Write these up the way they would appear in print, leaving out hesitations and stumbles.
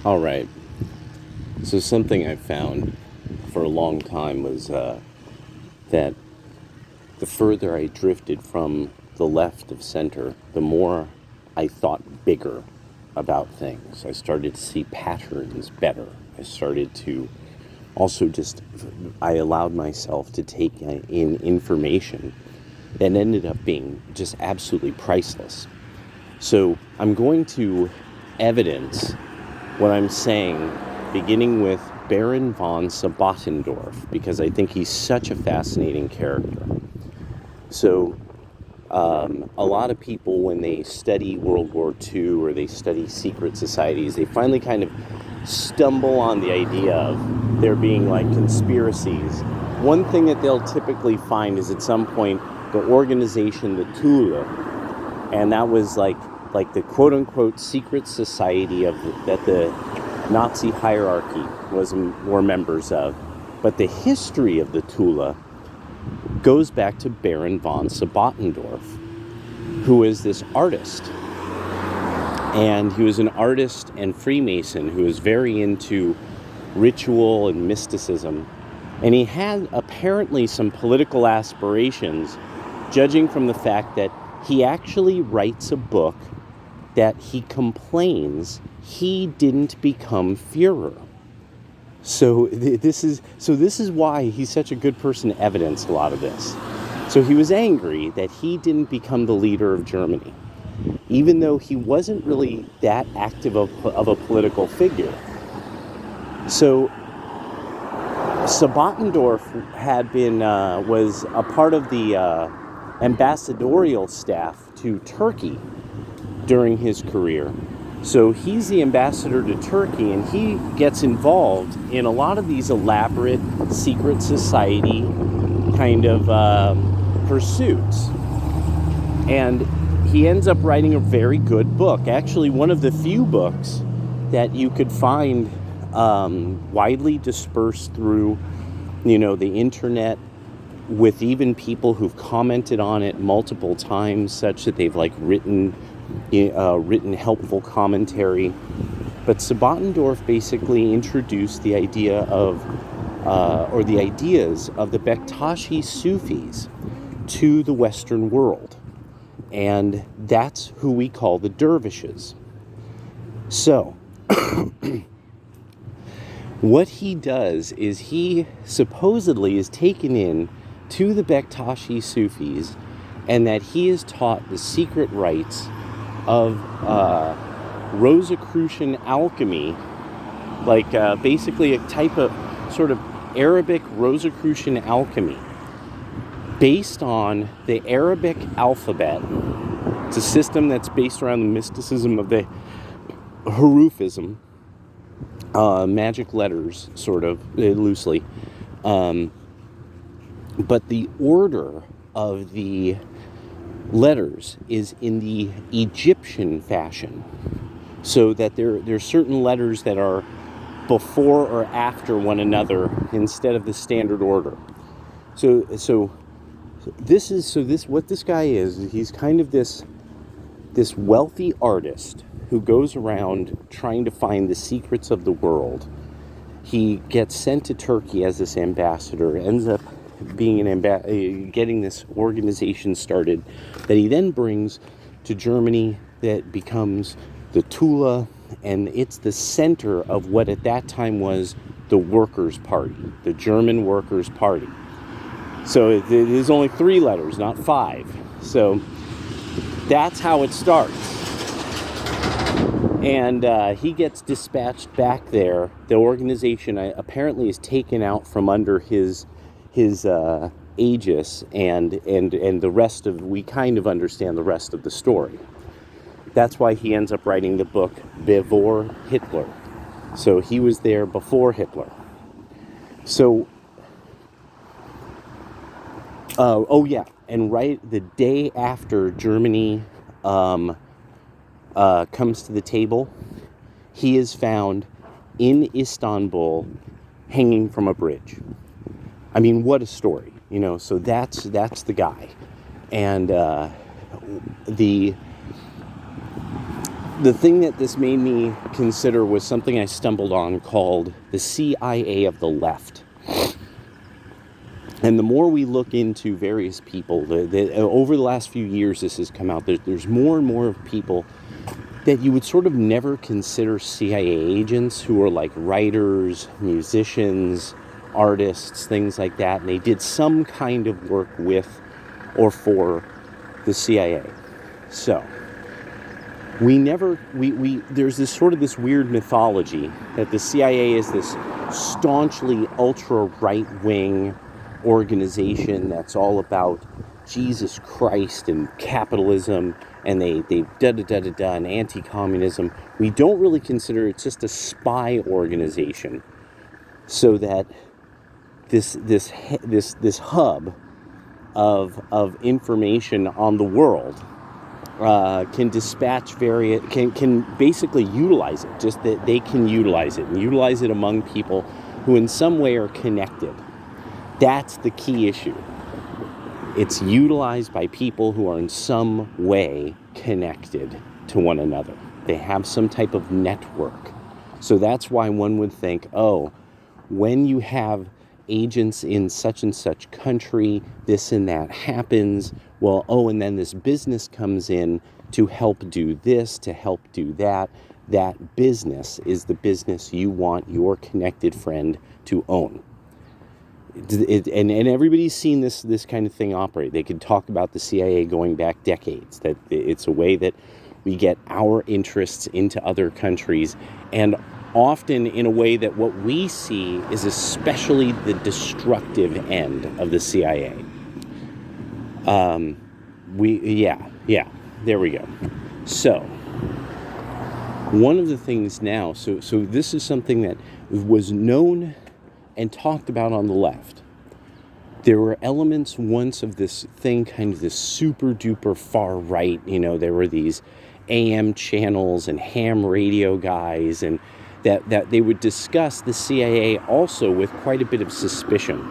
All right. So something I found for a long time was that the further I drifted from the left of center, the more I thought bigger about things. I started to see patterns better. I started to also I allowed myself to take in information that ended up being just absolutely priceless. So I'm going to evidence what I'm saying, beginning with Baron von Sabotendorf, because I think he's such a fascinating character. So, a lot of people, when they study World War II or they study secret societies, they finally kind of stumble on the idea of there being like conspiracies. One thing that they'll typically find is at some point the organization, the Thule, and that was like the quote unquote secret society that the Nazi hierarchy were members of. But the history of the Thule goes back to Baron von Sabotendorf, who is this artist. And he was an artist and Freemason who was very into ritual and mysticism. And he had apparently some political aspirations, judging from the fact that he actually writes a book that he complains he didn't become Führer. So this is why he's such a good person to evidence a lot of this. So he was angry that he didn't become the leader of Germany, even though he wasn't really that active of a political figure. So Sabotendorf was a part of the ambassadorial staff to Turkey during his career. So he's the ambassador to Turkey, and he gets involved in a lot of these elaborate secret society kind of pursuits. And he ends up writing a very good book. Actually, one of the few books that you could find widely dispersed through, the internet, with even people who've commented on it multiple times, such that they've written helpful commentary. But Sabotendorf basically introduced the idea of, or the ideas of the Bektashi Sufis to the Western world. And that's who we call the dervishes. So, what he does is he supposedly is taken in to the Bektashi Sufis, and that he is taught the secret rites of Rosicrucian alchemy, basically a type of sort of Arabic Rosicrucian alchemy based on the Arabic alphabet. It's a system that's based around the mysticism of the Harufism, magic letters, sort of, loosely. But the order of the letters is in the Egyptian fashion, so that there's certain letters that are before or after one another instead of the standard order. So what this guy is, he's kind of this wealthy artist who goes around trying to find the secrets of the world. He gets sent to Turkey as this ambassador, ends up being getting this organization started that he then brings to Germany, that becomes the Tula, and it's the center of what at that time was the Workers' Party, the German Workers' Party. So there's only 3 letters, not 5. So that's how it starts. And he gets dispatched back there. The organization apparently is taken out from under his aegis, and the rest of, we kind of understand the rest of the story. That's why he ends up writing the book Bevor Hitler. So he was there before Hitler. So, and right the day after Germany comes to the table, he is found in Istanbul hanging from a bridge. I mean, what a story, so that's the guy. And the thing that this made me consider was something I stumbled on called the CIA of the left. And the more we look into various people, over the last few years this has come out, there's more and more people that you would sort of never consider CIA agents, who are like writers, musicians, artists, things like that. And they did some kind of work with or for the CIA. So there's this sort of this weird mythology that the CIA is this staunchly ultra right-wing organization that's all about Jesus Christ and capitalism, and they da-da-da-da-da and anti-communism. We don't really consider it just a spy organization, so that this hub of information on the world can dispatch can basically utilize it, just that they can utilize it and utilize it among people who in some way are connected. That's the key issue. It's utilized by people who are in some way connected to one another. They have some type of network. So that's why one would think, oh, when you have agents in such and such country, this and that happens. Well, oh, and then this business comes in to help do this, to help do that. That business is the business you want your connected friend to own. And everybody's seen this kind of thing operate. They could talk about the CIA going back decades, that it's a way that we get our interests into other countries, and often in a way that what we see is especially the destructive end of the CIA. There we go. So one of the things now, so this is something that was known and talked about on the left. There were elements once of this thing, kind of this super duper far right, there were these AM channels and ham radio guys, and that they would discuss the CIA also with quite a bit of suspicion,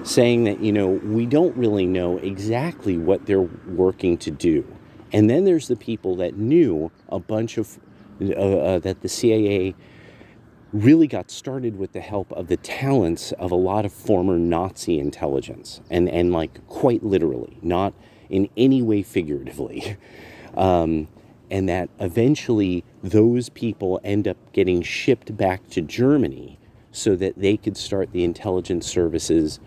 saying that, we don't really know exactly what they're working to do. And then there's the people that knew a bunch of, that the CIA really got started with the help of the talents of a lot of former Nazi intelligence, and like quite literally, not in any way figuratively. And that eventually those people end up getting shipped back to Germany so that they could start the intelligence services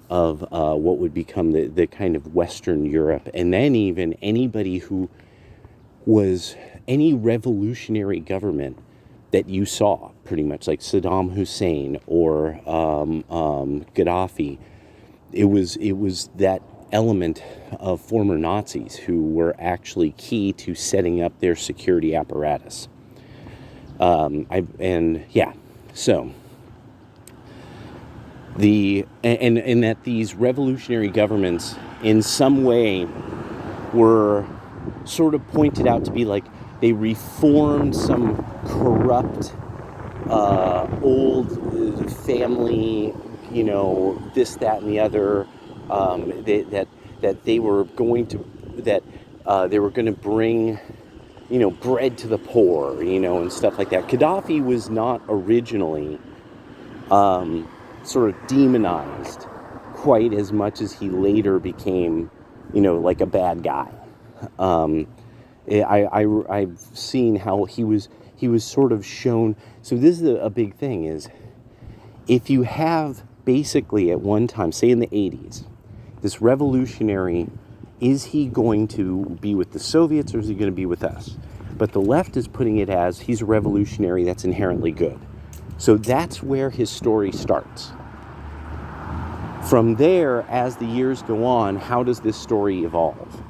of what would become the kind of Western Europe. And then even anybody who was any revolutionary government that you saw, pretty much like Saddam Hussein or Gaddafi, it was that element of former Nazis who were actually key to setting up their security apparatus. So that these revolutionary governments in some way were sort of pointed out to be like they reformed some corrupt old family, this, that, and the other. They were going to bring, bread to the poor, and stuff like that. Gaddafi was not originally sort of demonized quite as much as he later became, like a bad guy. I've seen how he was sort of shown. So this is a big thing, is if you have basically at one time, say in the 80s, this revolutionary, is he going to be with the Soviets or is he going to be with us? But the left is putting it as he's a revolutionary that's inherently good. So that's where his story starts. From there, as the years go on, how does this story evolve?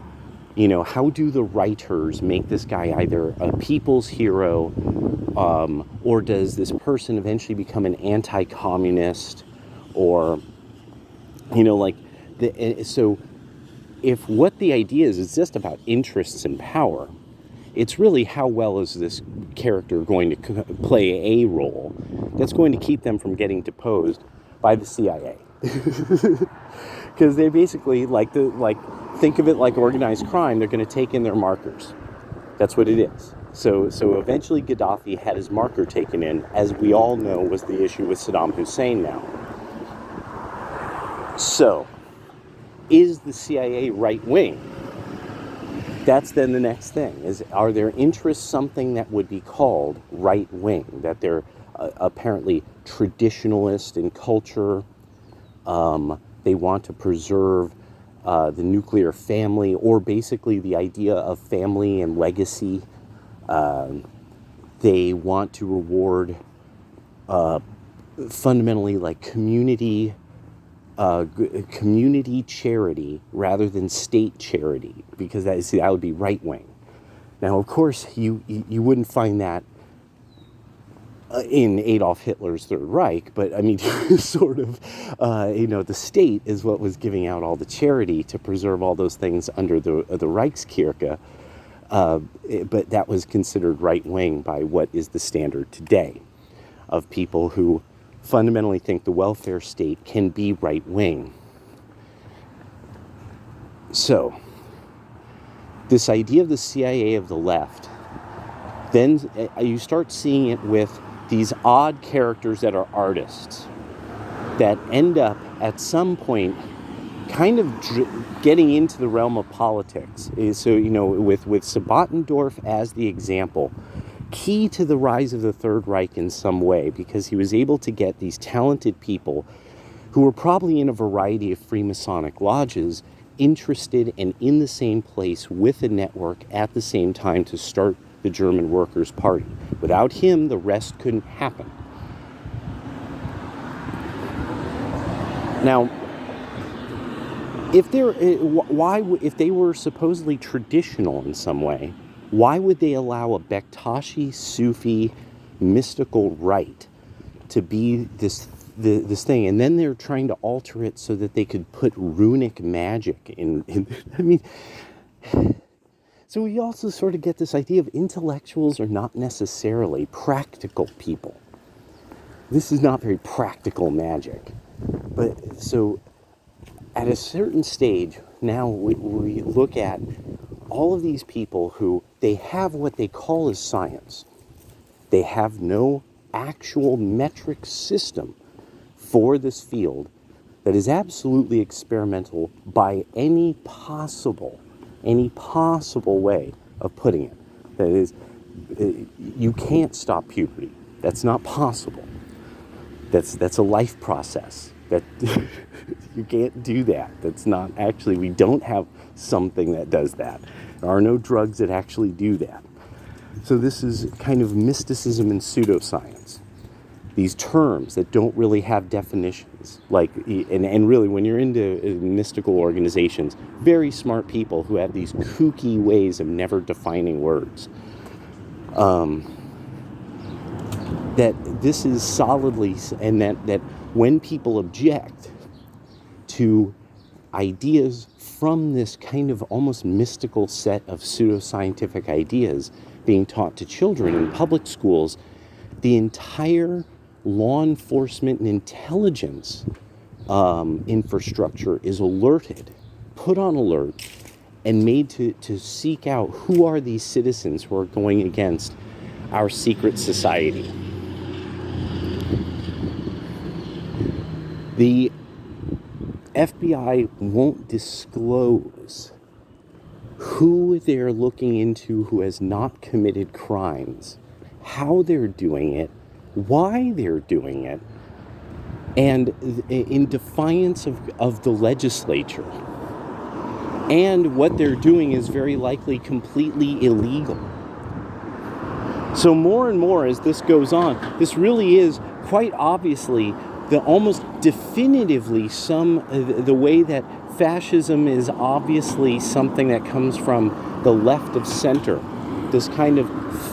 How do the writers make this guy either a people's hero, or does this person eventually become an anti-communist, or, so if what the idea is just about interests and power, it's really how well is this character going to play a role that's going to keep them from getting deposed by the CIA. Because they basically, think of it like organized crime. They're going to take in their markers. That's what it is. So eventually Gaddafi had his marker taken in, as we all know was the issue with Saddam Hussein now. So, is the CIA right-wing? That's then the next thing, are their interests something that would be called right-wing, that they're apparently traditionalist in culture, they want to preserve the nuclear family, or basically the idea of family and legacy. They want to reward fundamentally like community charity rather than state charity, because that would be right wing. Now, of course, you wouldn't find that in Adolf Hitler's Third Reich, but I mean, sort of, the state is what was giving out all the charity to preserve all those things under the Reichskirche, but that was considered right wing by what is the standard today of people who fundamentally think the welfare state can be right wing. So, this idea of the CIA of the left, then you start seeing it with these odd characters that are artists that end up at some point kind of getting into the realm of politics. So, with Sabotendorf as the example, key to the rise of the Third Reich in some way, because he was able to get these talented people who were probably in a variety of Freemasonic lodges interested and in the same place with a network at the same time to start the German Workers' Party. Without him, the rest couldn't happen. Now, if they were supposedly traditional in some way, why would they allow a Bektashi Sufi mystical rite to be this thing? And then they're trying to alter it so that they could put runic magic in I mean, so we also sort of get this idea of intellectuals are not necessarily practical people. This is not very practical magic. But so at a certain stage, now we look at all of these people who they have what they call as science. They have no actual metric system for this field that is absolutely experimental by any possible way of putting it. That is, you can't stop puberty. That's not possible. That's a life process. That you can't do that. That's not actually, we don't have something that does that. There are no drugs that actually do that. So this is kind of mysticism and pseudoscience. These terms that don't really have definitions. And really, when you're into mystical organizations, very smart people who have these kooky ways of never defining words. That this is solidly, and that when people object to ideas from this kind of almost mystical set of pseudoscientific ideas being taught to children in public schools, the entire law enforcement and intelligence infrastructure is alerted, put on alert, and made to seek out who are these citizens who are going against our secret society. The FBI won't disclose who they're looking into who has not committed crimes, how they're doing it, why they're doing it, and in defiance of the legislature. And what they're doing is very likely completely illegal. So more and more as this goes on, this really is quite obviously almost definitively the way that fascism is obviously something that comes from the left of center. This kind of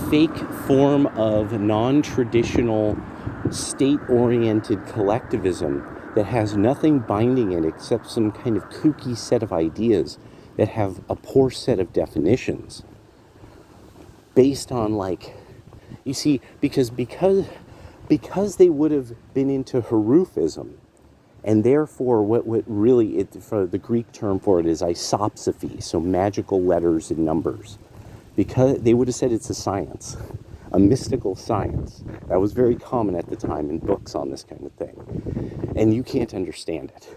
fake form of non-traditional state-oriented collectivism that has nothing binding it except some kind of kooky set of ideas that have a poor set of definitions based on you see, because they would have been into Harufism, and therefore what really, for the Greek term for it is isopsophy, so magical letters and numbers. because they would have said it's a science, a mystical science. That was very common at the time in books on this kind of thing. And you can't understand it.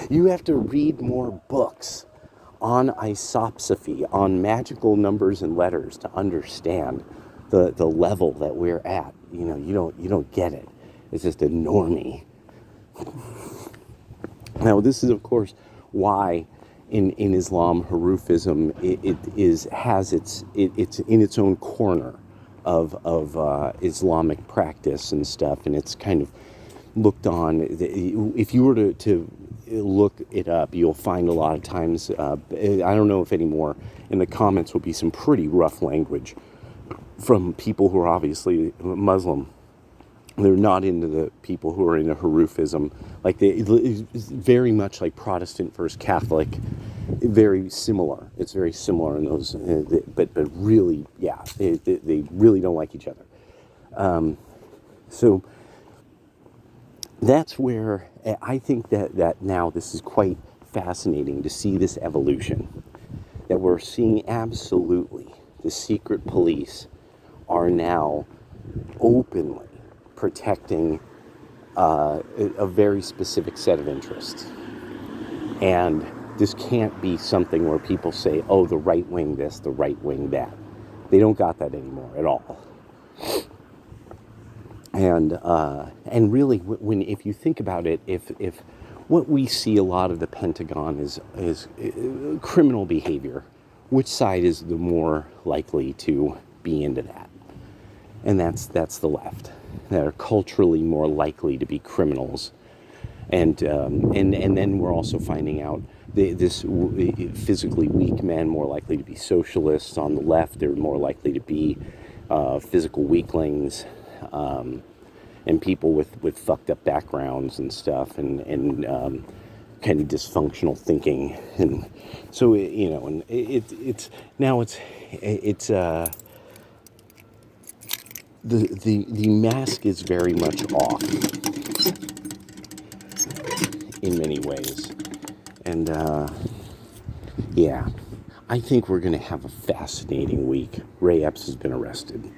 You have to read more books on isopsophy, on magical numbers and letters to understand the level that we're at. You don't get it. It's just a normie. Now, this is, of course, why in Islam, Harufism it's in its own corner of Islamic practice and stuff, and it's kind of looked on. If you were to look it up, you'll find a lot of times. I don't know if anymore. In the comments will be some pretty rough language from people who are obviously Muslim. They're not into the people who are into Harufism. Like it's very much like Protestant versus Catholic. Very similar. It's very similar in those, but really, yeah, they really don't like each other. So that's where I think that now this is quite fascinating to see this evolution. That we're seeing absolutely the secret police are now openly protecting a very specific set of interests. And this can't be something where people say, oh, the right wing this, the right wing that. They don't got that anymore at all. And really, if you think about it, if what we see a lot of the Pentagon is criminal behavior, which side is the more likely to be into that? And that's the left. That are culturally more likely to be criminals. And then we're also finding out this physically weak men more likely to be socialists. On the left, they're more likely to be physical weaklings, and people with fucked up backgrounds and stuff, and kind of dysfunctional thinking. And so and it's the mask is very much off in many ways. And yeah, I think we're going to have a fascinating week. Ray Epps has been arrested.